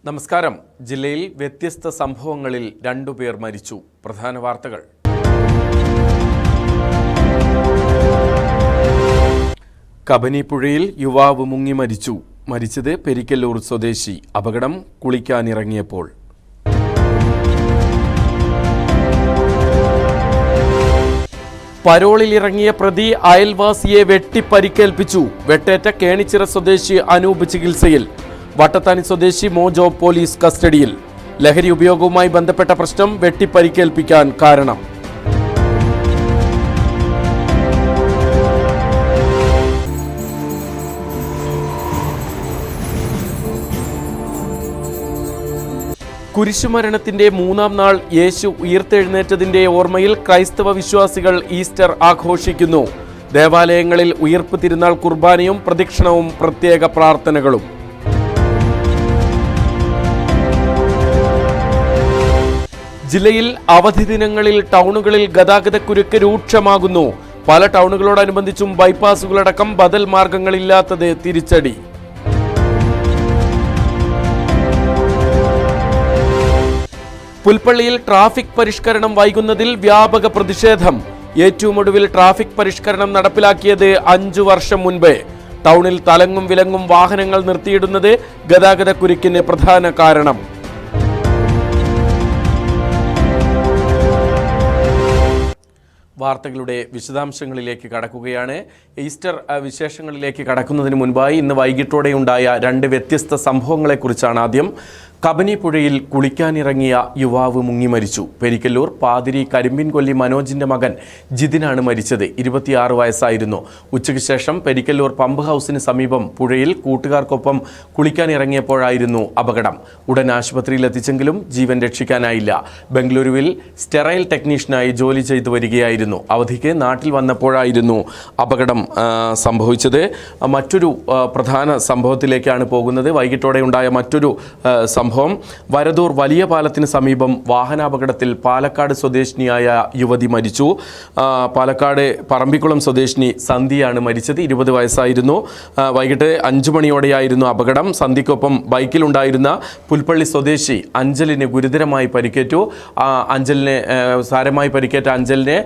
നമസ്കാരം. ജില്ലയിൽ വ്യത്യസ്ത സംഭവങ്ങളിൽ 2 പേർ മരിച്ചു. പ്രധാന വാർത്തകൾ. കബനിപ്പുഴയിൽ യുവാവ് മുങ്ങി മരിച്ചു. മരിച്ചത് പെരിക്കല്ലൂർ സ്വദേശി. അപകടം കുളിക്കാനിറങ്ങിയപ്പോൾ. പരോളിലിറങ്ങിയ പ്രതി അയൽവാസിയെ വെട്ടിപ്പരിക്കേൽപ്പിച്ചു. വെട്ടേറ്റ കേണിച്ചിറ സ്വദേശി അനൂപ് ചികിത്സയിൽ. വട്ടത്താനി സ്വദേശി മോജോ പോലീസ് കസ്റ്റഡിയിൽ. ലഹരി ഉപയോഗവുമായി ബന്ധപ്പെട്ട പ്രശ്നം വെട്ടിപ്പരിക്കേൽപ്പിക്കാൻ കാരണം. കുരിശുമരണത്തിന്റെ 3-ാം നാൾ യേശു ഉയിർത്തെഴുന്നേറ്റതിന്റെ ഓർമ്മയിൽ ക്രൈസ്തവ വിശ്വാസികൾ ഈസ്റ്റർ ആഘോഷിക്കുന്നു. ദേവാലയങ്ങളിൽ ഉയിർപ്പ് തിരുനാൾ കുർബാനയും പ്രദക്ഷിണവും പ്രത്യേക പ്രാർത്ഥനകളും. ജില്ലയിൽ അവധി ദിനങ്ങളിൽ ടൗണുകളിൽ ഗതാഗതക്കുരുക്ക് രൂക്ഷമാകുന്നു. പല ടൗണുകളോടനുബന്ധിച്ചും ബൈപ്പാസുകളടക്കം ബദൽ മാർഗങ്ങളില്ലാത്തത് തിരിച്ചടി. പുൽപ്പള്ളിയിൽ ട്രാഫിക് പരിഷ്കരണം വൈകുന്നതിൽ വ്യാപക പ്രതിഷേധം. ഏറ്റവും ഒടുവിൽ ട്രാഫിക് പരിഷ്കരണം നടപ്പിലാക്കിയത് 5 വർഷം മുൻപ്. ടൗണിൽ തലങ്ങും വിലങ്ങും വാഹനങ്ങൾ നിർത്തിയിടുന്നത് ഗതാഗതക്കുരുക്കിന് പ്രധാന കാരണം. വാർത്തകളുടെ വിശദാംശങ്ങളിലേക്ക് കടക്കുകയാണ്. ഈസ്റ്റർ വിശേഷങ്ങളിലേക്ക് കടക്കുന്നതിന് മുൻപായി ഇന്ന് വൈകിട്ടോടെയുണ്ടായ 2 വ്യത്യസ്ത സംഭവങ്ങളെക്കുറിച്ചാണ്. ആദ്യം, കബനിപ്പുഴയിൽ കുളിക്കാനിറങ്ങിയ യുവാവ് മുങ്ങി മരിച്ചു. പെരിക്കല്ലൂർ പാതിരി കരിമ്പിൻകൊല്ലി മനോജിന്റെ മകൻ ജിതിനാണ് മരിച്ചത്. 26 വയസ്സായിരുന്നു. ഉച്ചയ്ക്ക് ശേഷം പെരിക്കല്ലൂർ പമ്പ് ഹൗസിന് സമീപം പുഴയിൽ കൂട്ടുകാർക്കൊപ്പം കുളിക്കാനിറങ്ങിയപ്പോഴായിരുന്നു അപകടം. ഉടൻ ആശുപത്രിയിൽ എത്തിച്ചെങ്കിലും ജീവൻ രക്ഷിക്കാനായില്ല. ബംഗളൂരുവിൽ സ്റ്റെറൈൽ ടെക്നീഷ്യനായി ജോലി ചെയ്തു വരികയായിരുന്നു. അവധിക്ക് നാട്ടിൽ വന്നപ്പോഴായിരുന്നു അപകടം സംഭവിച്ചത്. മറ്റൊരു പ്രധാന സംഭവത്തിലേക്കാണ് പോകുന്നത്. വൈകിട്ടോടെ ഉണ്ടായ മറ്റൊരു സംഭവം, വരദൂർ വലിയ പാലത്തിന് സമീപം വാഹനാപകടത്തിൽ പാലക്കാട് സ്വദേശിനിയായ യുവതി മരിച്ചു. പാലക്കാട് പറമ്പിക്കുളം സ്വദേശിനി സന്ധ്യയാണ് മരിച്ചത്. 20 വയസ്സായിരുന്നു. വൈകിട്ട് 5 മണിയോടെയായിരുന്നു അപകടം. സന്ധ്യയ്ക്കൊപ്പം ബൈക്കിലുണ്ടായിരുന്ന പുൽപ്പള്ളി സ്വദേശി അഞ്ചലിന് ഗുരുതരമായി പരിക്കേറ്റു. സാരമായി പരിക്കേറ്റ അഞ്ചലിനെ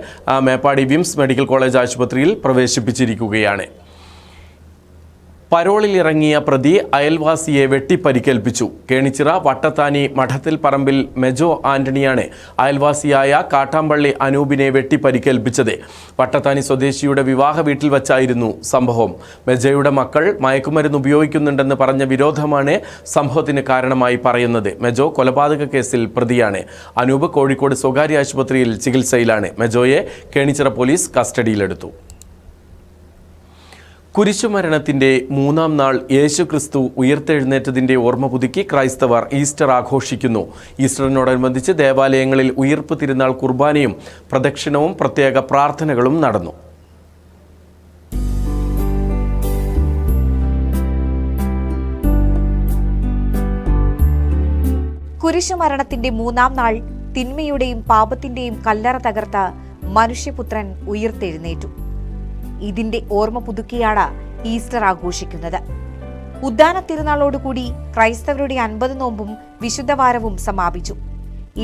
മേപ്പാടി വിംസ് മെഡിക്കൽ കോളേജ് ആശുപത്രിയിൽ പ്രവേശിപ്പിച്ചിരിക്കുകയാണ്. പരോളിലിറങ്ങിയ പ്രതി അയൽവാസിയെ വെട്ടിപ്പരിക്കേൽപ്പിച്ചു. കേണിച്ചിറ വട്ടത്താനി മഠത്തിൽ പറമ്പിൽ മെജോ ആന്റണിയാണ് അയൽവാസിയായ കാട്ടാമ്പള്ളി അനൂപിനെ വെട്ടിപ്പരിക്കേൽപ്പിച്ചത്. വട്ടത്താനി സ്വദേശിയുടെ വിവാഹ വീട്ടിൽ വച്ചായിരുന്നു സംഭവം. മെജോയുടെ മക്കൾ മയക്കുമരുന്ന് ഉപയോഗിക്കുന്നുണ്ടെന്ന് പറഞ്ഞ വിരോധമാണ് സംഭവത്തിന് കാരണമായി പറയുന്നത്. മെജോ കൊലപാതക കേസിൽ പ്രതിയാണ്. അനൂപ് കോഴിക്കോട് സ്വകാര്യ ആശുപത്രിയിൽ ചികിത്സയിലാണ്. മെജോയെ കേണിച്ചിറ പോലീസ് കസ്റ്റഡിയിലെടുത്തു. കുരിശുമരണത്തിന്റെ 3-ാം നാൾ യേശു ക്രിസ്തു ഉയിർത്തെഴുന്നേറ്റതിന്റെ ഓർമ്മ പുതുക്കി ക്രൈസ്തവർ ഈസ്റ്റർ ആഘോഷിക്കുന്നു. ഈസ്റ്ററിനോടനുബന്ധിച്ച് ദേവാലയങ്ങളിൽ ഉയിർപ്പ് തിരുനാൾ കുർബാനയും പ്രദക്ഷിണവും പ്രത്യേക പ്രാർത്ഥനകളും നടന്നു. കുരിശുമരണത്തിന്റെ 3-ാം നാൾ തിന്മയുടെയും പാപത്തിന്റെയും കല്ലറ തകർത്ത മനുഷ്യപുത്രൻ ഉയിർത്തെഴുന്നേറ്റു. ഇതിന്റെ ഓർമ്മ പുതുക്കിയാണ് ഈസ്റ്റർ ആഘോഷിക്കുന്നത്. ഉദ്ദാന തിരുനാളോടുകൂടി ക്രൈസ്തവരുടെ 50 നോമ്പും വിശുദ്ധവാരവും സമാപിച്ചു.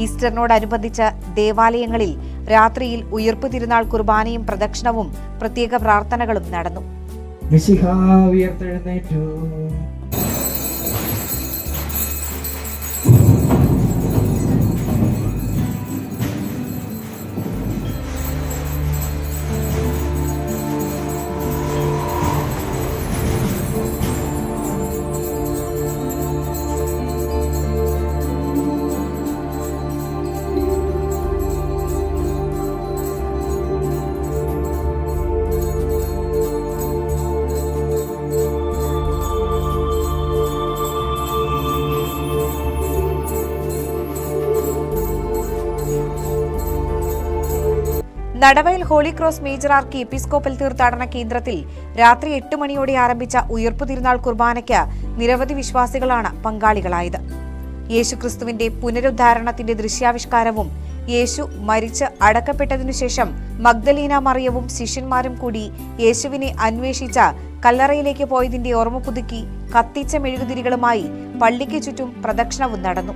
ഈസ്റ്ററിനോടനുബന്ധിച്ച് ദേവാലയങ്ങളിൽ രാത്രിയിൽ ഉയിർപ്പ് തിരുനാൾ കുർബാനയും പ്രദക്ഷിണവും പ്രത്യേക പ്രാർത്ഥനകളും നടന്നു. Nadavayal Holy Cross Major Archiepiscopal തീർത്ഥാടന കേന്ദ്രത്തിൽ രാത്രി 8 മണിയോടെ ആരംഭിച്ച ഉയിർപ്പ് തിരുനാൾ കുർബാനയ്ക്ക് നിരവധി വിശ്വാസികളാണ് പങ്കാളികളായത്. യേശുക്രിസ്തുവിന്റെ പുനരുദ്ധാരണത്തിന്റെ ദൃശ്യാവിഷ്കാരവും യേശു മരിച്ച് അടക്കപ്പെട്ടതിനുശേഷം മഗ്ദലീന മറിയവും ശിഷ്യന്മാരും കൂടി യേശുവിനെ അന്വേഷിച്ച കല്ലറയിലേക്ക് പോയതിന്റെ ഓർമ്മ പുതുക്കി കത്തിച്ച മെഴുകുതിരികളുമായി പള്ളിക്ക് ചുറ്റും പ്രദക്ഷിണവും നടന്നു.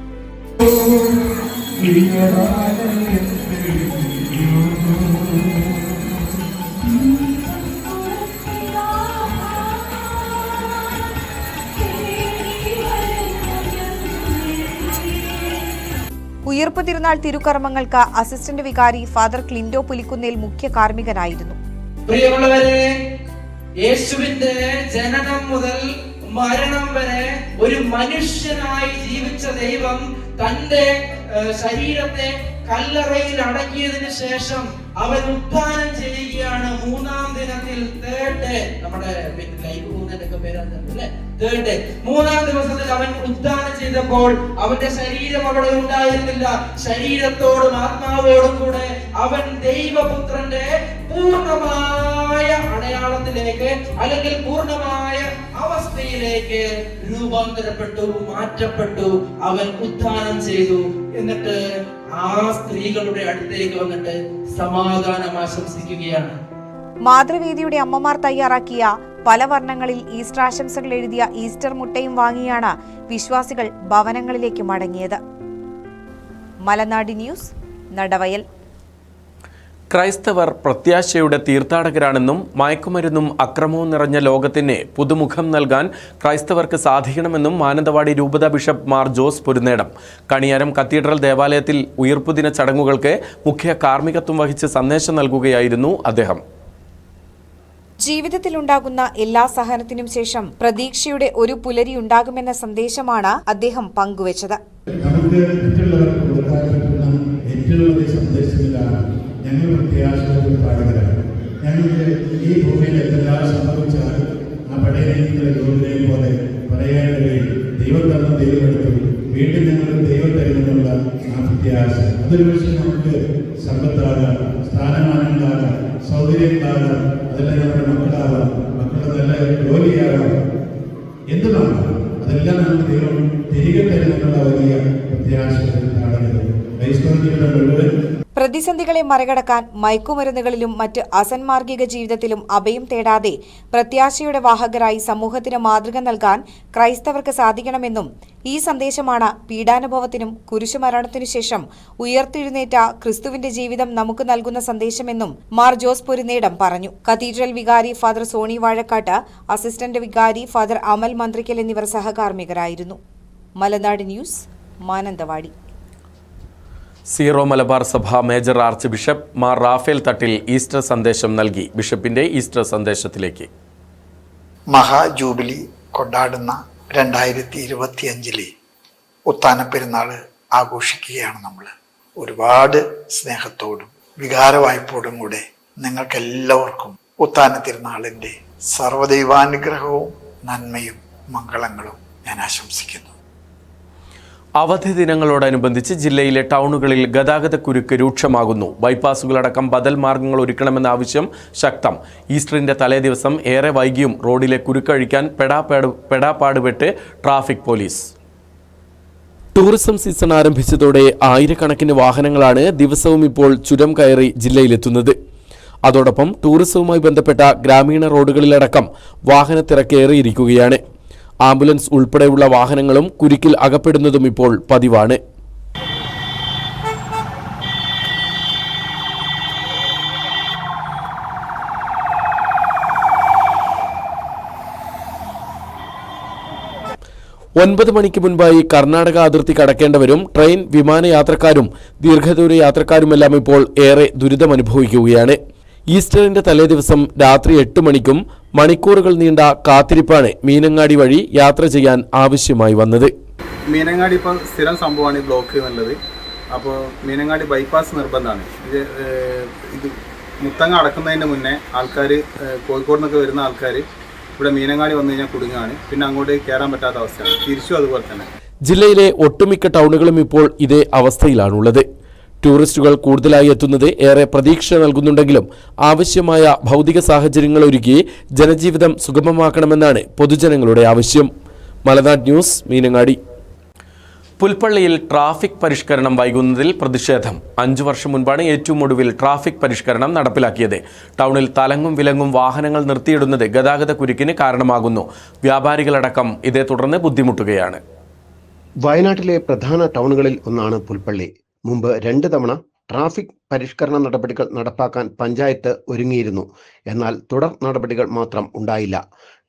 ഉയർപ്പ് തിരുനാൾ തിരുക്കർമ്മങ്ങൾക്ക് അസിസ്റ്റന്റ് വികാരി ഫാദർ ക്ലിൻഡോ പുലിക്കുന്നേൽ മുഖ്യ കാർമ്മികനായിരുന്നു. പ്രിയമുള്ളവരെ, യേശുവിന്റെ ജനനം മുതൽ മരണം വരെ ഒരു മനുഷ്യനായി ജീവിച്ച ദൈവം തന്റെ ശരീരത്തെ കല്ലറയിൽ അടക്കിയതിനു ശേഷം അവൻ ഉത്ഥാനം ചെയ്യുകയാണ്. മൂന്നാം ദിനത്തിൽ തേർഡ് ഡേ, നമ്മുടെ മൂന്നാം ദിവസത്തിൽ അവൻ ഉത്ഥാനം ചെയ്തപ്പോൾ അവന്റെ ശരീരം അവിടെ ഉണ്ടായിരുന്നില്ല. ശരീരത്തോടും ആത്മാവോടും കൂടെ അവൻ ദൈവപുത്രന്റെ പൂർണ്ണമായ അടയാളത്തിലേക്ക് അല്ലെങ്കിൽ പൂർണ്ണമായ അവസ്ഥയിലേക്ക് രൂപാന്തരപ്പെട്ടു, മാറ്റപ്പെട്ടു. അവൻ ഉത്ഥാനം ചെയ്തു. എന്നിട്ട് ആ സ്ത്രീകളുടെ അടുത്തേക്ക് വന്നിട്ട് സമാധാനം ആശംസിക്കുകയാണ്. മാതൃവേദിയുടെ അമ്മമാർ തയ്യാറാക്കിയ പല വർണ്ണങ്ങളിൽ ഈസ്റ്റർ ആശംസകൾ എഴുതിയ ഈസ്റ്റർ മുട്ടയും വാങ്ങിയാണ് വിശ്വാസികൾ ഭവനങ്ങളിലേക്ക് മടങ്ങിയത്. മലനാട് ന്യൂസ്, നടവയൽ. ക്രൈസ്തവർ പ്രത്യാശയുടെ തീർത്ഥാടകരാണെന്നും മയക്കുമരുന്നും അക്രമവും നിറഞ്ഞ ലോകത്തിന് പുതുമുഖം നൽകാൻ ക്രൈസ്തവർക്ക് സാധിക്കണമെന്നും മാനന്തവാടി രൂപത ബിഷപ്പ് മാർ ജോസ് പൊരുന്നേടം കണിയാരം കത്തീഡ്രൽ ദേവാലയത്തിൽ ഉയർപ്പുദിന ചടങ്ങുകൾക്ക് മുഖ്യ കാർമ്മികത്വം വഹിച്ച് സന്ദേശം നൽകുകയായിരുന്നു അദ്ദേഹം. ജീവിതത്തിലുണ്ടാകുന്ന എല്ലാ സഹനത്തിനും ശേഷം പ്രതീക്ഷയുടെ ഒരു പുലരി ഉണ്ടാകുമെന്ന സന്ദേശമാണ് അദ്ദേഹം പങ്കുവച്ചത്. ഞങ്ങൾ പ്രത്യാശയുടെ പാഠകരാണ്. ഞങ്ങൾക്ക് ഈ ഭൂമിയിൽ എന്തെല്ലാം സംഭവിച്ചാലും ആ പടയനീതികളെ യോഗ്യതയെ പോലെ പറയാൻ കഴിയും. ദൈവം തന്ന ദൈവം എടുത്തു, വീണ്ടും ഞങ്ങൾ ദൈവം തരുമെന്നുള്ള ആ പ്രത്യാശ. അതൊരു പക്ഷേ നമുക്ക് സമ്പത്താകാം, സ്ഥാനമാനങ്ങളാകാം, സൗകര്യങ്ങളാകാം, അതെല്ലാം നമ്മുടെ മക്കളാകാം, മക്കളുടെ നല്ല ജോലിയാകാം, എന്തുമാകാം, അതെല്ലാം നമുക്ക് ദൈവം തിരികെ തരുമെന്നുള്ള വലിയ പ്രത്യാശയുടെ പാഠകർ. ക്രൈസ്തവരുടെ മുഴുവൻ പ്രതിസന്ധികളെ മറികടക്കാൻ മയക്കുമരുന്നുകളിലും മറ്റ് അസന്മാർഗിക ജീവിതത്തിലും അഭയം തേടാതെ പ്രത്യാശയുടെ വാഹകരായി സമൂഹത്തിന് മാതൃക നൽകാൻ ക്രൈസ്തവർക്ക് സാധിക്കണമെന്നും ഈ സന്ദേശമാണ് പീഡാനുഭവത്തിനും കുരിശുമരണത്തിനു ശേഷം ഉയർത്തെഴുന്നേറ്റ ക്രിസ്തുവിന്റെ ജീവിതം നമുക്ക് നൽകുന്ന സന്ദേശമെന്നും മാർ ജോസ് പൊരുന്നേടം പറഞ്ഞു. കത്തീഡ്രൽ വികാരി ഫാദർ സോണി വാഴക്കാട്ട്, അസിസ്റ്റന്റ് വികാരി ഫാദർ അമൽ മന്ത്രിക്കൽ എന്നിവർ സഹകാർമ്മികരായിരുന്നു. മലനാട് ന്യൂസ്, മാനന്തവാടി. സീറോ മലബാർ സഭ major archbishop Mar Raphael Thattil Easter സന്ദേശം നൽകി. ബിഷപ്പിന്റെ ഈസ്റ്റർ സന്ദേശത്തിലേക്ക്. മഹാജൂബിലി കൊണ്ടാടുന്ന 2025 ഉത്ഥാന പെരുന്നാൾ ആഘോഷിക്കുകയാണ് നമ്മൾ. ഒരുപാട് സ്നേഹത്തോടും വികാരവായ്പോടും കൂടെ നിങ്ങൾക്കെല്ലാവർക്കും ഉത്ഥാന തിരുനാളിൻ്റെ സർവ്വദൈവാനുഗ്രഹവും നന്മയും മംഗളങ്ങളും ഞാൻ ആശംസിക്കുന്നു. അവധി ദിനങ്ങളോടനുബന്ധിച്ച് ജില്ലയിലെ ടൗണുകളിൽ ഗതാഗതക്കുരുക്ക് രൂക്ഷമാകുന്നു. ബൈപ്പാസുകളടക്കം ബദൽ മാർഗങ്ങൾ ഒരുക്കണമെന്ന ആവശ്യം ശക്തം. ഈസ്റ്ററിന്റെ തലേദിവസം ഏറെ വൈകിയും റോഡിലെ കുരുക്കഴിക്കാൻ പെടാപ്പാടുപെട്ട് ട്രാഫിക് പോലീസ്. ടൂറിസം സീസൺ ആരംഭിച്ചതോടെ ആയിരക്കണക്കിന് വാഹനങ്ങളാണ് ദിവസവും ഇപ്പോൾ ചുരം കയറി ജില്ലയിലെത്തുന്നത്. അതോടൊപ്പം ടൂറിസവുമായി ബന്ധപ്പെട്ട ഗ്രാമീണ റോഡുകളിലടക്കം വാഹനത്തിരക്കേറിയിരിക്കുകയാണ്. ആംബുലൻസ് ഉൾപ്പെടെയുള്ള വാഹനങ്ങളും കുരുക്കിൽ അകപ്പെടുന്നതും ഇപ്പോൾ പതിവാണ്. ഒൻപത് മണിക്ക് മുൻപായി കർണാടക അതിർത്തി കടക്കേണ്ടവരും ട്രെയിൻ, വിമാനയാത്രക്കാരും ദീർഘദൂര യാത്രക്കാരുമെല്ലാം ഇപ്പോൾ ഏറെ ദുരിതമനുഭവിക്കുകയാണ്. ഈസ്റ്ററിന്റെ തലേദിവസം രാത്രി 8 മണിക്കും മണിക്കൂറുകൾ നീണ്ട കാത്തിരിപ്പാണ് മീനങ്ങാടി വഴി യാത്ര ചെയ്യാൻ ആവശ്യമായി വന്നത്. മീനങ്ങാടി ഇപ്പം സ്ഥിരം സംഭവമാണ് ഈ ബ്ലോക്ക് എന്നുള്ളത്. അപ്പോൾ മീനങ്ങാടി ബൈപ്പാസ് നിർബന്ധമാണ്. ഇത് മുത്തങ്ങ അടക്കുന്നതിന് മുന്നേ ആൾക്കാർ, കോഴിക്കോട് നിന്നൊക്കെ വരുന്ന ആൾക്കാർ ഇവിടെ മീനങ്ങാടി വന്നു കഴിഞ്ഞാൽ കുടുങ്ങാണ്. പിന്നെ അങ്ങോട്ട് കയറാൻ പറ്റാത്ത അവസ്ഥയാണ്. തിരിച്ചും അതുപോലെ തന്നെ. ജില്ലയിലെ ഒട്ടുമിക്ക ടൗണുകളും ഇപ്പോൾ ഇതേ അവസ്ഥയിലാണുള്ളത്. ടൂറിസ്റ്റുകൾ കൂടുതലായി എത്തുന്നത് ഏറെ പ്രതീക്ഷ നൽകുന്നുണ്ടെങ്കിലും ആവശ്യമായ ഭൗതിക സാഹചര്യങ്ങൾ ഒരുക്കി ജനജീവിതം സുഗമമാക്കണമെന്നാണ് പൊതുജനങ്ങളുടെ ആവശ്യം. മലനാട് ന്യൂസ്, മീനങ്ങാടി. പുൽപ്പള്ളിയിൽ ട്രാഫിക് പരിഷ്കരണം വൈകുന്നതിൽ പ്രതിഷേധം. 5 വർഷം മുൻപാണ് ഏറ്റവും ഒടുവിൽ ട്രാഫിക് പരിഷ്കരണം നടപ്പിലാക്കിയത്. ടൗണിൽ തലങ്ങും വിലങ്ങും വാഹനങ്ങൾ നിർത്തിയിടുന്നത് ഗതാഗത കുരുക്കിന് കാരണമാകുന്നു. വ്യാപാരികളടക്കം ഇതേ തുടർന്ന് ബുദ്ധിമുട്ടുകയാണ്. വയനാട്ടിലെ പ്രധാന ടൗണുകളിൽ ഒന്നാണ് പുൽപ്പള്ളി. മുമ്പ് 2 തവണ ട്രാഫിക് പരിഷ്കരണ നടപടികൾ നടപ്പാക്കാൻ പഞ്ചായത്ത് ഒരുങ്ങിയിരുന്നു. എന്നാൽ തുടർ നടപടികൾ മാത്രം ഉണ്ടായില്ല.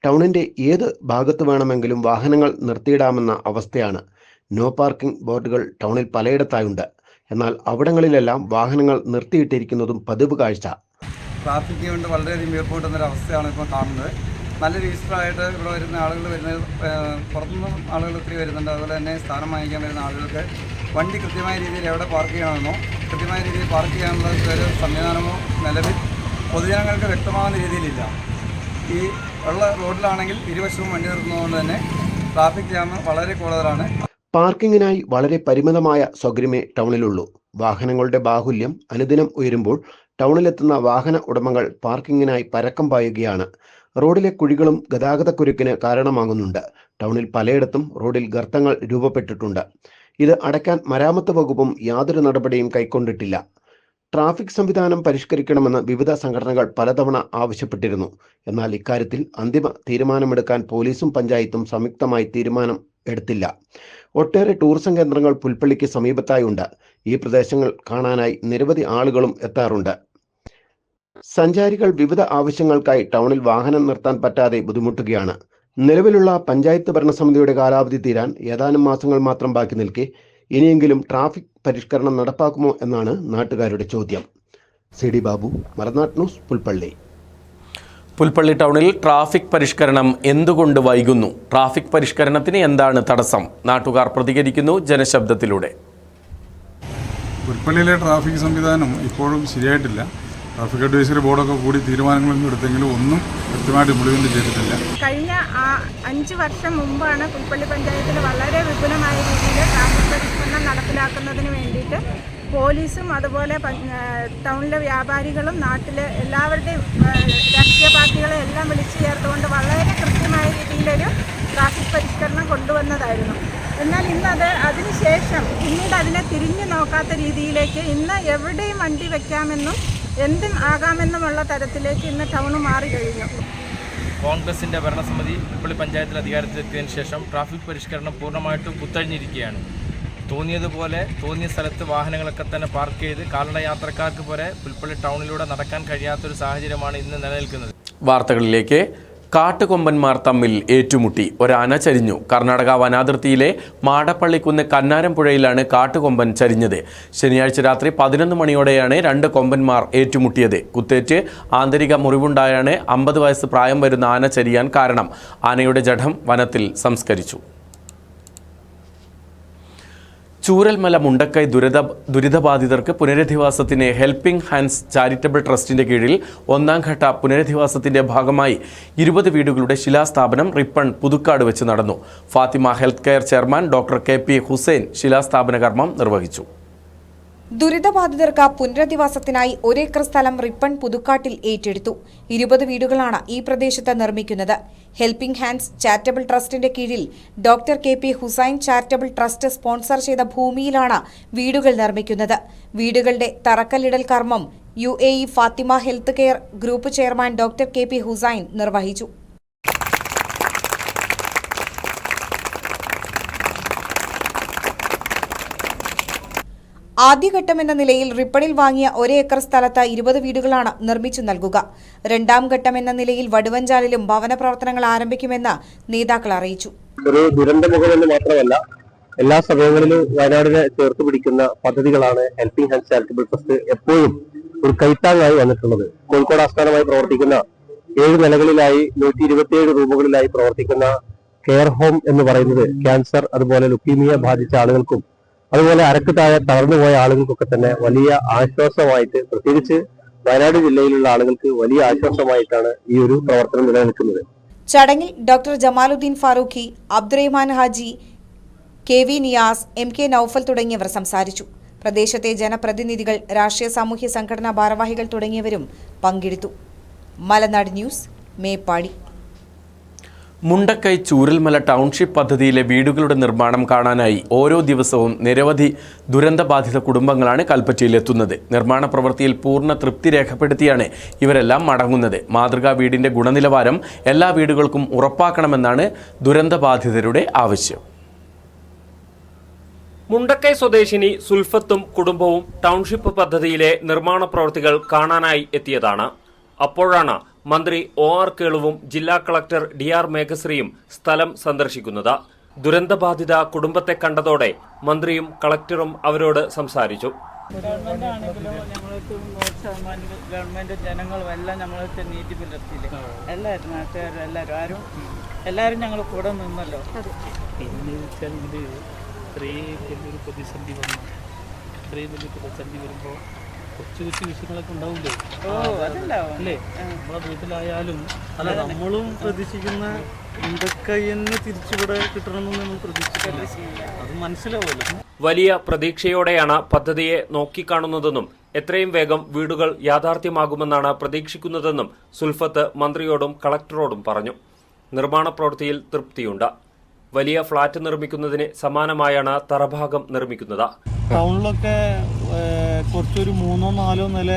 ടൗണിന്റെ ഏത് ഭാഗത്ത് വേണമെങ്കിലും വാഹനങ്ങൾ നിർത്തിയിടാമെന്ന അവസ്ഥയാണ്. നോ പാർക്കിംഗ് ബോർഡുകൾ ടൗണിൽ പലയിടത്തായുണ്ട്. എന്നാൽ അവിടങ്ങളിലെല്ലാം വാഹനങ്ങൾ നിർത്തിയിട്ടിരിക്കുന്നതും പതിവ് കാഴ്ച. ട്രാഫിക് കൊണ്ട് വളരെയധികം വീർപ്പുകൂട്ടുന്നൊരു അവസ്ഥയാണ് ഇപ്പോൾ കാണുന്നത്. നല്ല രജിസ്റ്ററായിട്ട് ഇവിടെ വരുന്ന ആളുകൾ വരുന്നത് പുറത്തുനിന്നും ആളുകൾ ഒത്തിരി വരുന്നുണ്ട്. അതുപോലെ തന്നെ സ്ഥാനം വാങ്ങിക്കാൻ വരുന്ന ആളുകൾക്ക് വണ്ടി കൃത്യമായ രീതിയിൽ എവിടെ പാർക്ക് ചെയ്യണമെന്നോ കൃത്യമായ രീതിയിൽ പാർക്ക് ചെയ്യാനുള്ള ഒരു സംവിധാനമോ നിലവിൽ പൊതുജനങ്ങൾക്ക് വ്യക്തമാകുന്ന രീതിയിലില്ല. ഈ ഉള്ള റോഡിലാണെങ്കിൽ ഇരുവശവും വണ്ടി നിർത്തുന്നതുകൊണ്ട് തന്നെ ട്രാഫിക് ജാം വളരെ കൂടുതലാണ്. പാർക്കിങ്ങിനായി വളരെ പരിമിതമായ സൗകര്യമേ ടൗണിലുള്ളൂ. വാഹനങ്ങളുടെ ബാഹുല്യം അനുദിനം ഉയരുമ്പോൾ ടൗണിലെത്തുന്ന വാഹന ഉടമകൾ പാർക്കിങ്ങിനായി പരക്കം പായുകയാണ്. റോഡിലെ കുഴികളും ഗതാഗതക്കുരുക്കിന് കാരണമാകുന്നുണ്ട്. ടൗണിൽ പലയിടത്തും റോഡിൽ ഗർത്തങ്ങൾ രൂപപ്പെട്ടിട്ടുണ്ട്. ഇത് അടയ്ക്കാൻ മരാമത്ത് വകുപ്പും യാതൊരു നടപടിയും കൈക്കൊണ്ടിട്ടില്ല. ട്രാഫിക് സംവിധാനം പരിഷ്കരിക്കണമെന്ന് വിവിധ സംഘടനകൾ പലതവണ ആവശ്യപ്പെട്ടിരുന്നു. എന്നാൽ ഇക്കാര്യത്തിൽ അന്തിമ തീരുമാനമെടുക്കാൻ പോലീസും പഞ്ചായത്തും സംയുക്തമായി തീരുമാനം എടുത്തില്ല. ഒട്ടേറെ ടൂറിസം കേന്ദ്രങ്ങൾ പുൽപ്പള്ളിക്ക് സമീപത്തായുണ്ട്. ഈ പ്രദേശങ്ങൾ കാണാനായി നിരവധി ആളുകളും എത്താറുണ്ട്. സഞ്ചാരികൾ വിവിധ ആവശ്യങ്ങൾക്കായി ടൗണിൽ വാഹനം നിർത്താൻ പറ്റാതെ ബുദ്ധിമുട്ടുകയാണ്. നിലവിലുള്ള പഞ്ചായത്ത് ഭരണസമിതിയുടെ കാലാവധി തീരാൻ ഏതാനും മാസങ്ങൾ മാത്രം ബാക്കി നിൽക്കെ ഇനിയെങ്കിലും ട്രാഫിക് പരിഷ്കരണം നടപ്പാക്കുമോ എന്നാണ് നാട്ടുകാരുടെ ചോദ്യം. CD ബാബു, മലനാട് ന്യൂസ്, പുൽപ്പള്ളി. പുൽപ്പള്ളി ടൗണിൽ ട്രാഫിക് പരിഷ്കരണം എന്തുകൊണ്ട് വൈകുന്നു? ട്രാഫിക് പരിഷ്കരണത്തിന് എന്താണ് തടസ്സം? നാട്ടുകാർ പ്രതികരിക്കുന്നു ജനശബ്ദത്തിലൂടെ. പുൽപ്പള്ളിയിലെ ട്രാഫിക് സംവിധാനം ഇപ്പോഴും ശരിയായിട്ടില്ല. ട്രാഫിക് അഡ്വൈസറി ബോർഡൊക്കെ കൂടി തീരുമാനങ്ങളൊന്നും എടുത്തെങ്കിലും ഒന്നും കൃത്യമായിട്ട് ഇംപ്ലിമെന്റ് ചെയ്തിട്ടില്ല. കഴിഞ്ഞ 5 വർഷം മുമ്പാണ് പുൽപ്പള്ളി പഞ്ചായത്തിൽ വളരെ വിപുലമായ രീതിയിൽ ട്രാഫിക് പരിഷ്കരണം നടപ്പിലാക്കുന്നതിന് വേണ്ടിയിട്ട് പോലീസും അതുപോലെ ടൗണിലെ വ്യാപാരികളും നാട്ടിലെ എല്ലാവരുടെയും രാഷ്ട്രീയ പാർട്ടികളെ എല്ലാം വിളിച്ചു ചേർത്തുകൊണ്ട് വളരെ കൃത്യമായ രീതിയിലൊരു ട്രാഫിക് പരിഷ്കരണം കൊണ്ടുവന്നതായിരുന്നു. എന്നാൽ ഇന്നത് അതിനുശേഷം പിന്നീട് അതിനെ തിരിഞ്ഞു നോക്കാത്ത രീതിയിലേക്ക് ഇന്ന് എവിടെയും വണ്ടി വയ്ക്കാമെന്നും എന്തും ആകാമെന്നുമുള്ള തരത്തിലേക്ക് ഇന്ന് ടൗൺ മാറി കഴിഞ്ഞു. കോൺഗ്രസിൻ്റെ ഭരണസമിതി പുൽപ്പള്ളി പഞ്ചായത്തിൽ അധികാരത്തിലെത്തിയതിനു ശേഷം ട്രാഫിക് പരിഷ്കരണം പൂർണ്ണമായിട്ടും കുത്തഴിഞ്ഞിരിക്കുകയാണ്. തോന്നിയതുപോലെ തോന്നിയ സ്ഥലത്ത് വാഹനങ്ങളൊക്കെ തന്നെ പാർക്ക് ചെയ്ത് കാൽനട യാത്രക്കാർക്ക് പോലെ പുൽപ്പള്ളി ടൗണിലൂടെ നടക്കാൻ കഴിയാത്തൊരു സാഹചര്യമാണ് ഇന്ന് നിലനിൽക്കുന്നത്. വാർത്തകളിലേക്ക്. കാട്ടുകൊമ്പന്മാർ തമ്മിൽ ഏറ്റുമുട്ടി. ഒരാന ചരിഞ്ഞു. കർണാടക വനാതിർത്തിയിലെ മാടപ്പള്ളിക്കുന്ന് കന്നാരം പുഴയിലാണ് കാട്ടുകൊമ്പൻ ചരിഞ്ഞത്. ശനിയാഴ്ച രാത്രി 11 മണിയോടെയാണ് 2 കൊമ്പന്മാർ ഏറ്റുമുട്ടിയത്. കുത്തേറ്റ് ആന്തരിക മുറിവുണ്ടായാണ് 50 വയസ്സ് പ്രായം വരുന്ന ആന ചരിയാൻ കാരണം. ആനയുടെ ജഡം വനത്തിൽ സംസ്കരിച്ചു. ചൂരൽമല മുണ്ടക്കൈ ദുരിതബാധിതർക്ക് പുനരധിവാസത്തിന് ഹെൽപ്പിംഗ് ഹാൻഡ്സ് ചാരിറ്റബിൾ ട്രസ്റ്റിന്റെ കീഴിൽ 1ാം ഘട്ട പുനരധിവാസത്തിന്റെ ഭാഗമായി 20 വീടുകളുടെ ശിലാസ്ഥാപനം റിപ്പൺ പുതുക്കാട് വെച്ച് നടന്നു. Fathima health care chairman doctor KP Hussain ശിലാസ്ഥാപന കർമ്മം നിർവഹിച്ചു. ദുരിതബാധിതർക്ക് പുനരധിവാസത്തിനായി 1 ഏക്കർ സ്ഥലം റിപ്പൺ പുതുക്കാട്ടിൽ ഏറ്റെടുത്തു. 20 വീടുകളാണ് ഈ പ്രദേശത്ത് നിർമ്മിക്കുന്നത്. ഹെൽപ്പിംഗ് ഹാൻഡ്സ് ചാരിറ്റബിൾ ട്രസ്റ്റിന്റെ കീഴിൽ doctor KP Hussain charitable trust sponsor ചെയ്ത ഭൂമിയിലാണ് വീടുകൾ നിർമ്മിക്കുന്നത്. വീടുകളുടെ തറക്കല്ലിടൽ കർമ്മം UAE Fathima health care group chairman doctor KP Hussain നിർവഹിച്ചു. ആദ്യഘട്ടമെന്ന നിലയിൽ റിപ്പണിൽ വാങ്ങിയ 1 ഏക്കർ സ്ഥലത്ത് 20 വീടുകളാണ് നിർമ്മിച്ചു നൽകുക. 2ാം ഘട്ടമെന്ന നിലയിൽ വടുവഞ്ചാലിലും ഭവന പ്രവർത്തനങ്ങൾ ആരംഭിക്കുമെന്ന് നേതാക്കൾ അറിയിച്ചു. ഒരു ദുരന്തമുഖമെന്ന് മാത്രമല്ല, എല്ലാ സമയങ്ങളിലും വയനാടിനെ ചേർത്ത് പിടിക്കുന്ന പദ്ധതികളാണ് ഹെൽപ്പിംഗ് ഹാൻഡ്സ് ചാരിറ്റബിൾ ട്രസ്റ്റ് എപ്പോഴും ഒരു കൈത്താങ്ങായി വന്നിട്ടുള്ളത്. കോഴിക്കോട് ആസ്ഥാനമായി പ്രവർത്തിക്കുന്ന 7 നിലകളിലായി 127 റൂമുകളിലായി പ്രവർത്തിക്കുന്ന കെയർ ഹോം എന്ന് പറയുന്നത് ക്യാൻസർ, അതുപോലെ ലുക്കീമിയ ബാധിച്ച ആളുകൾക്കും അതുപോലെ അരക്ക് താഴെ തളർന്നുപോയ ആളുകൾക്കൊക്കെ തന്നെ വലിയ ആശ്വാസമായിട്ട്, പ്രത്യേകിച്ച് വയനാട് ജില്ലയിലുള്ള ആളുകൾക്ക് വലിയ ആശ്വാസമായിട്ടാണ് ഈ ഒരു പ്രവർത്തനം നിലനിൽക്കുന്നത്. ചടങ്ങിൽ doctor Jamaluddin Farooqui, Abdurahman Haji, KV Niyas, MK Noufal തുടങ്ങിയവർ സംസാരിച്ചു. പ്രദേശത്തെ ജനപ്രതിനിധികൾ, രാഷ്ട്രീയ സാമൂഹ്യ സംഘടനാ ഭാരവാഹികൾ തുടങ്ങിയവരും പങ്കെടുത്തു. മലനാട് ന്യൂസ്, മേപ്പാടി. മുണ്ടക്കൈ ചൂരൽമല ടൗൺഷിപ്പ് പദ്ധതിയിലെ വീടുകളുടെ നിർമ്മാണം കാണാനായി ഓരോ ദിവസവും നിരവധി ദുരന്തബാധിത കുടുംബങ്ങളാണ് കൽപ്പറ്റയിലെത്തുന്നത്. നിർമ്മാണ പ്രവൃത്തിയിൽ പൂർണ്ണ തൃപ്തി രേഖപ്പെടുത്തിയാണ് ഇവരെല്ലാം മടങ്ങുന്നത്. മാതൃകാ വീടിന്റെ ഗുണനിലവാരം എല്ലാ വീടുകൾക്കും ഉറപ്പാക്കണമെന്നാണ് ദുരന്തബാധിതരുടെ ആവശ്യം. മുണ്ടക്കൈ സ്വദേശിനി സുൽഫത്തും കുടുംബവും ടൗൺഷിപ്പ് പദ്ധതിയിലെ നിർമ്മാണ പ്രവൃത്തികൾ കാണാനായി എത്തിയതാണ്. അപ്പോഴാണ് മന്ത്രി OR കേളുവും ജില്ലാ കളക്ടർ DR മേഘശ്രീയും സ്ഥലം സന്ദർശിക്കുന്നത്. ദുരന്തബാധിത കുടുംബത്തെ കണ്ടതോടെ മന്ത്രിയും കളക്ടറും അവരോട് സംസാരിച്ചു. ഗവൺമെന്റ് ആണെങ്കിലും ഞങ്ങൾക്ക് 100% ഗവൺമെന്റ് ജനങ്ങളും എല്ലാം നമ്മളെ നീതി പുലർത്തിയില്ലേ. എല്ലാവരും നാട്ടുകാരും എല്ലാവരും ഞങ്ങൾ കൂടെ നിന്നല്ലോ. പിന്നെ ഇത്രയും വലിയൊരു പ്രതിസന്ധി വരുമ്പോൾ കൊച്ചു വിഷയങ്ങളൊക്കെ ഉണ്ടാവില്ലേ? അല്ലേ? നമ്മളെ വീട്ടിലായാലും അല്ല നമ്മളും പ്രതീക്ഷിക്കുന്ന മുണ്ടക്കൈന്ന് തിരിച്ചിവിടെ കിട്ടണമെന്ന് നമ്മൾ പ്രതീക്ഷിക്കില്ല. അത് മനസ്സിലാവുമല്ലോ. വലിയ പ്രതീക്ഷയോടെയാണ് പദ്ധതിയെ നോക്കിക്കാണുന്നതെന്നും എത്രയും വേഗം വീടുകൾ യാഥാർത്ഥ്യമാകുമെന്നാണ് പ്രതീക്ഷിക്കുന്നതെന്നും സുൽഫത്ത് മന്ത്രിയോടും കളക്ടറോടും പറഞ്ഞു. നിർമ്മാണ പ്രവൃത്തിയിൽ തൃപ്തിയുണ്ട്. വലിയ ഫ്ളാറ്റ് നിർമ്മിക്കുന്നതിന് സമാനമായാണ് തറഭാഗം നിർമ്മിക്കുന്നത്. ടൗണിലൊക്കെ കുറച്ചൊരു 3-4 നില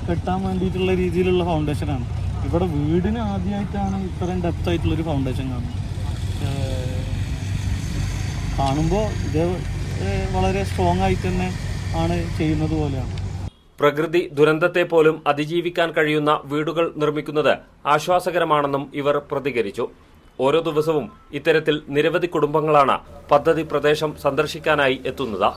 കെട്ടാൻ വേണ്ടിയിട്ടുള്ള രീതിയിലുള്ള ഫൗണ്ടേഷനാണ്. ഇവിടെ വീടിന് ആദ്യമായിട്ടാണ് ഇത്രയും ഡെപ്ത് ആയിട്ടുള്ളൊരു ഫൗണ്ടേഷൻ കാണുമ്പോൾ ഇത് വളരെ സ്ട്രോങ് ആയിട്ട് തന്നെ ആണ് ചെയ്യുന്നത് പോലെയാണ്. പ്രകൃതി ദുരന്തത്തെ പോലും അതിജീവിക്കാൻ കഴിയുന്ന വീടുകൾ നിർമ്മിക്കുന്നത് ആശ്വാസകരമാണെന്നും ഇവർ പ്രതികരിച്ചു. ഓരോ ദിവസവും ഇത്തരത്തിൽ നിരവധി കുടുംബങ്ങളാണ് പദ്ധതി പ്രദേശം സന്ദർശിക്കാനായി എത്തുന്നത്.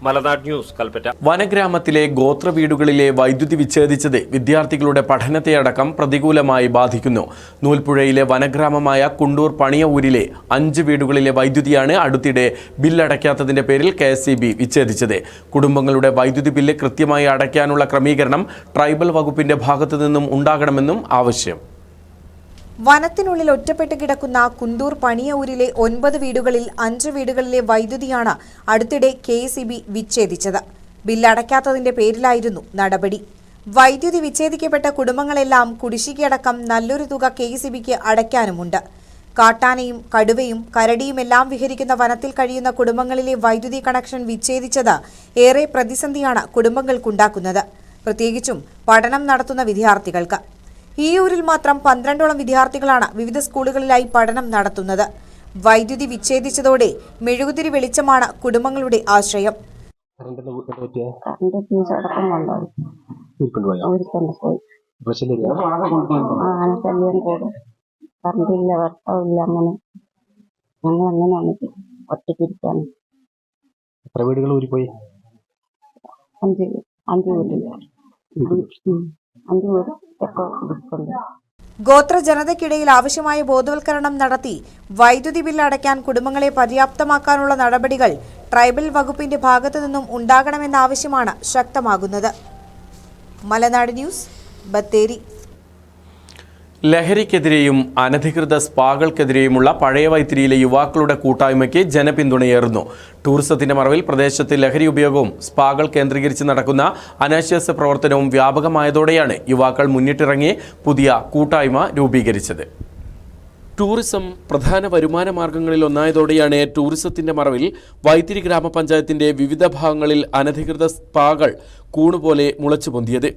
മലനാട് ന്യൂസ്, കൽപ്പറ്റ. വനഗ്രാമത്തിലെ ഗോത്ര വീടുകളിലെ വൈദ്യുതി വിച്ഛേദിച്ചത് വിദ്യാർത്ഥികളുടെ പഠനത്തെ അടക്കം പ്രതികൂലമായി ബാധിക്കുന്നു. നൂൽപ്പുഴയിലെ വനഗ്രാമമായ കുണ്ടൂർ പണിയൂരിലെ 5 വീടുകളിലെ വൈദ്യുതിയാണ് അടുത്തിടെ ബില്ലടയ്ക്കാത്തതിന്റെ പേരിൽ KSEB വിച്ഛേദിച്ചത്. കുടുംബങ്ങളുടെ വൈദ്യുതി ബില്ല് കൃത്യമായി അടയ്ക്കാനുള്ള ക്രമീകരണം ട്രൈബൽ വകുപ്പിന്റെ ഭാഗത്തു നിന്നും ഉണ്ടാകണമെന്നും ആവശ്യം. വനത്തിനുള്ളിൽ ഒറ്റപ്പെട്ട് കിടക്കുന്ന കുണ്ടൂർ പണിയൂരിലെ 9 വീടുകളിൽ 5 വീടുകളിലെ വൈദ്യുതിയാണ് അടുത്തിടെ KSEB വിച്ഛേദിച്ചത്. ബില്ലടയ്ക്കാത്തതിന്റെ പേരിലായിരുന്നു നടപടി. വൈദ്യുതി വിച്ഛേദിക്കപ്പെട്ട കുടുംബങ്ങളെല്ലാം കുടിശ്ശികയടക്കം നല്ലൊരു തുക KSEBക്ക് അടയ്ക്കാനുമുണ്ട്. കാട്ടാനയും കടുവയും കരടിയുമെല്ലാം വിഹരിക്കുന്ന വനത്തിൽ കഴിയുന്ന കുടുംബങ്ങളിലെ വൈദ്യുതി കണക്ഷൻ വിച്ഛേദിച്ചത് ഏറെ പ്രതിസന്ധിയാണ് കുടുംബങ്ങൾക്കുണ്ടാക്കുന്നത്, പ്രത്യേകിച്ചും പഠനം നടത്തുന്ന വിദ്യാർത്ഥികൾക്ക്. ഈ ഊരിൽ മാത്രം 12ഓളം വിദ്യാർത്ഥികളാണ് വിവിധ സ്കൂളുകളിലായി പഠനം നടത്തുന്നത്. വൈദ്യുതി വിച്ഛേദിച്ചതോടെ മെഴുകുതിരി വെളിച്ചമാണ് കുടുംബങ്ങളുടെ ആശ്രയം. ഗോത്ര ജനതയ്ക്കിടയിൽ ആവശ്യമായ ബോധവൽക്കരണം നടത്തി വൈദ്യുതി ബില്ല് അടയ്ക്കാൻ കുടുംബങ്ങളെ പര്യാപ്തമാക്കാനുള്ള നടപടികൾ ട്രൈബൽ വകുപ്പിന്റെ ഭാഗത്തു നിന്നും ഉണ്ടാകണമെന്ന ആവശ്യമാണ് ശക്തമാകുന്നത്. മലനാട് ന്യൂസ്, ബത്തേരി. ലഹരിക്കെതിരെയും അനധികൃത സ്പാകൾക്കെതിരെയുമുള്ള പഴയ വൈത്തിരിയിലെ യുവാക്കളുടെ കൂട്ടായ്മയ്ക്ക് ജനപിന്തുണയേറുന്നു. ടൂറിസത്തിന്റെ മറവിൽ പ്രദേശത്ത് ലഹരി ഉപയോഗവും സ്പാകൾ കേന്ദ്രീകരിച്ച് നടക്കുന്ന അനാശാസ്യ പ്രവർത്തനവും വ്യാപകമായതോടെയാണ് യുവാക്കൾ മുന്നിട്ടിറങ്ങി പുതിയ കൂട്ടായ്മ രൂപീകരിച്ചത്. ടൂറിസം പ്രധാന വരുമാന മാർഗങ്ങളിൽ ഒന്നായതോടെയാണ് ടൂറിസത്തിന്റെ മറവിൽ വൈത്തിരി ഗ്രാമപഞ്ചായത്തിന്റെ വിവിധ ഭാഗങ്ങളിൽ അനധികൃത സ്പാകൾ കൂണുപോലെ മുളച്ചു പൊന്തിയത്.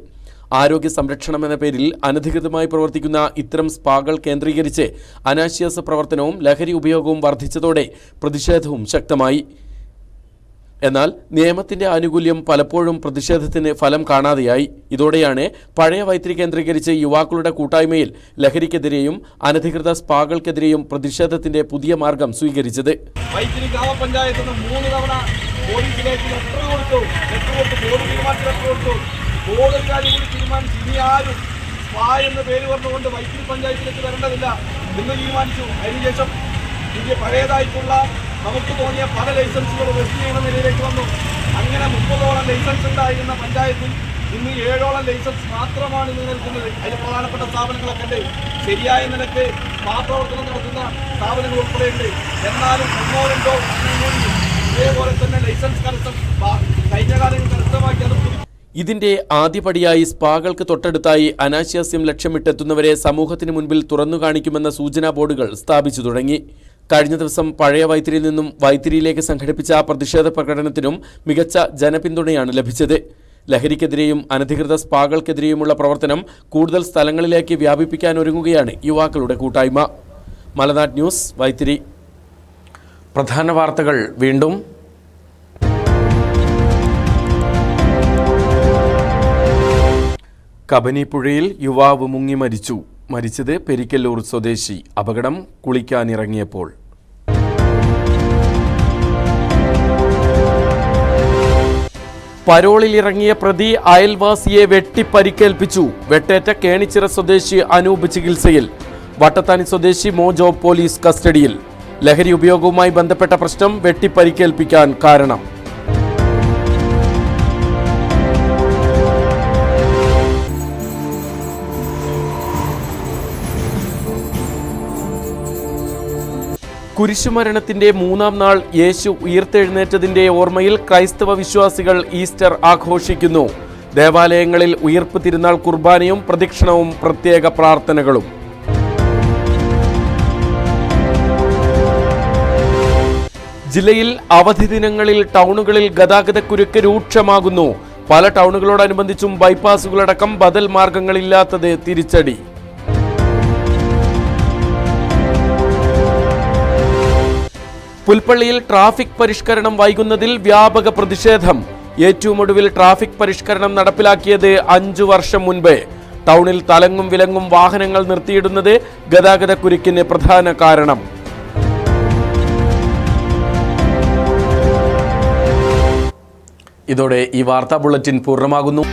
ആരോഗ്യ സംരക്ഷണം എന്ന പേരിൽ അനധികൃതമായി പ്രവർത്തിക്കുന്ന ഇത്തരം സ്പാകൾ കേന്ദ്രീകരിച്ച് അനാശാസ്യ പ്രവർത്തനവും ലഹരി ഉപയോഗവും വർദ്ധിച്ചതോടെ പ്രതിഷേധവും ശക്തമായി. എന്നാൽ നിയമത്തിന്റെ ആനുകൂല്യം പലപ്പോഴും പ്രതിഷേധത്തിന് ഫലം കാണാതെയായി. ഇതോടെയാണ് പഴയ വൈത്തിരി കേന്ദ്രീകരിച്ച് യുവാക്കളുടെ കൂട്ടായ്മയിൽ ലഹരിക്കെതിരെയും അനധികൃത സ്പാകൾക്കെതിരെയും പ്രതിഷേധത്തിന്റെ പുതിയ മാർഗം സ്വീകരിച്ചത്. വൈത്തിരി ഗ്രാമപഞ്ചായത്ത് 3 തവണ പോലീസിലേക്ക് ലെറ്റർ കൊടുത്തു. ബോർഡുകാരി കൂടി തീരുമാനിച്ചു ഇനി ആരും സ്പാ എന്ന പേര് പറഞ്ഞുകൊണ്ട് വൈത്തിരി പഞ്ചായത്തിലേക്ക് വരേണ്ടതില്ല എന്ന് തീരുമാനിച്ചു. അതിനുശേഷം ഇതിന്റെ പഴയതായിട്ടുള്ള നമുക്ക് തോന്നിയ പല ലൈസൻസുകൾ റദ്ദ് ചെയ്യുന്ന നിലയിലേക്ക് വന്നു. അങ്ങനെ 30ഓളം ലൈസൻസ് ഉണ്ടായിരുന്ന പഞ്ചായത്തിൽ ഇന്ന് 7ഓളം ലൈസൻസ് മാത്രമാണ് നിലനിൽക്കുന്നത്. അതിന് പ്രധാനപ്പെട്ട സ്ഥാപനങ്ങളൊക്കെ ഉണ്ട്. ശരിയായ നിലക്ക് സ്പാ പ്രവർത്തനം നടത്തുന്ന സ്ഥാപനങ്ങൾ ഉൾപ്പെടെയുണ്ട്. എന്നാലും 1-2 ഇതേപോലെ തന്നെ ലൈസൻസ് കഴിഞ്ഞ കാലങ്ങളിൽ കരസ്ഥമാക്കി അത് ഇതിന്റെ ആദ്യപടിയായി സ്പാകൾക്ക് തൊട്ടടുത്തായി അനാശാസ്യം ലക്ഷ്യമിട്ടെത്തുന്നവരെ സമൂഹത്തിന് മുൻപിൽ തുറന്നു കാണിക്കുമെന്ന സൂചനാ ബോർഡുകൾ സ്ഥാപിച്ചു തുടങ്ങി. കഴിഞ്ഞ ദിവസം പഴയ വൈത്തിരിയിൽ നിന്നും വൈത്തിരിയിലേക്ക് സംഘടിപ്പിച്ച പ്രതിഷേധ പ്രകടനത്തിനും മികച്ച ജനപിന്തുണയാണ് ലഭിച്ചത്. ലഹരിക്കെതിരെയും അനധികൃത സ്പാകൾക്കെതിരെയുമുള്ള പ്രവർത്തനം കൂടുതൽ സ്ഥലങ്ങളിലേക്ക് വ്യാപിപ്പിക്കാനൊരുങ്ങുകയാണ് യുവാക്കളുടെ കൂട്ടായ്മ. മലനാട് ന്യൂസ്, വൈത്തിരി. പ്രധാന വാർത്തകൾ വീണ്ടും. കബനി പുഴയിൽ യുവാവ് മുങ്ങി മരിച്ചു. മരിച്ചത് പെരിക്കല്ലൂർ സ്വദേശി. അപകടം കുളിക്കാനിറങ്ങിയപ്പോൾ. പരോളിലിറങ്ങിയ പ്രതി അയൽവാസിയെ വെട്ടിപ്പരിക്കേൽപ്പിച്ചു. വെട്ടേറ്റ കേണിച്ചിറ സ്വദേശി അനൂപ് ചികിത്സയിൽ. വട്ടത്താനി സ്വദേശി മോജോ പോലീസ് കസ്റ്റഡിയിൽ. ലഹരി ഉപയോഗവുമായി ബന്ധപ്പെട്ട പ്രശ്നം വെട്ടിപ്പരിക്കേൽപ്പിക്കാൻ കാരണം. കുരിശുമരണത്തിന്റെ 3-ാം നാൾ യേശു ഉയിർത്തെഴുന്നേറ്റതിന്റെ ഓർമ്മയിൽ ക്രൈസ്തവ വിശ്വാസികൾ ഈസ്റ്റർ ആഘോഷിക്കുന്നു. ദേവാലയങ്ങളിൽ ഉയിർപ്പ് തിരുനാൾ കുർബാനയും പ്രദക്ഷിണവും പ്രത്യേക പ്രാർത്ഥനകളും. ജില്ലയിൽ അവധി ദിനങ്ങളിൽ ടൗണുകളിൽ ഗതാഗതക്കുരുക്ക് രൂക്ഷമാകുന്നു. പല ടൗണുകളോടനുബന്ധിച്ചും ബൈപ്പാസുകളടക്കം ബദൽ മാർഗങ്ങളില്ലാത്തത് തിരിച്ചടി. പുൽപ്പള്ളിയിൽ ട്രാഫിക് പരിഷ്കരണം വൈകുന്നതിൽ വ്യാപക പ്രതിഷേധം. ഏറ്റവും ഒടുവിൽ ട്രാഫിക് പരിഷ്കരണം നടപ്പിലാക്കിയത് 5 വർഷം മുൻപ്. ടൗണിൽ തലങ്ങും വിലങ്ങും വാഹനങ്ങൾ നിർത്തിയിടുന്നത് ഗതാഗതക്കുരുക്കിന് പ്രധാന കാരണം. ഇതോടെ ഈ വാർത്താ ബുള്ളറ്റിൻ പൂർണ്ണമാകുന്നു.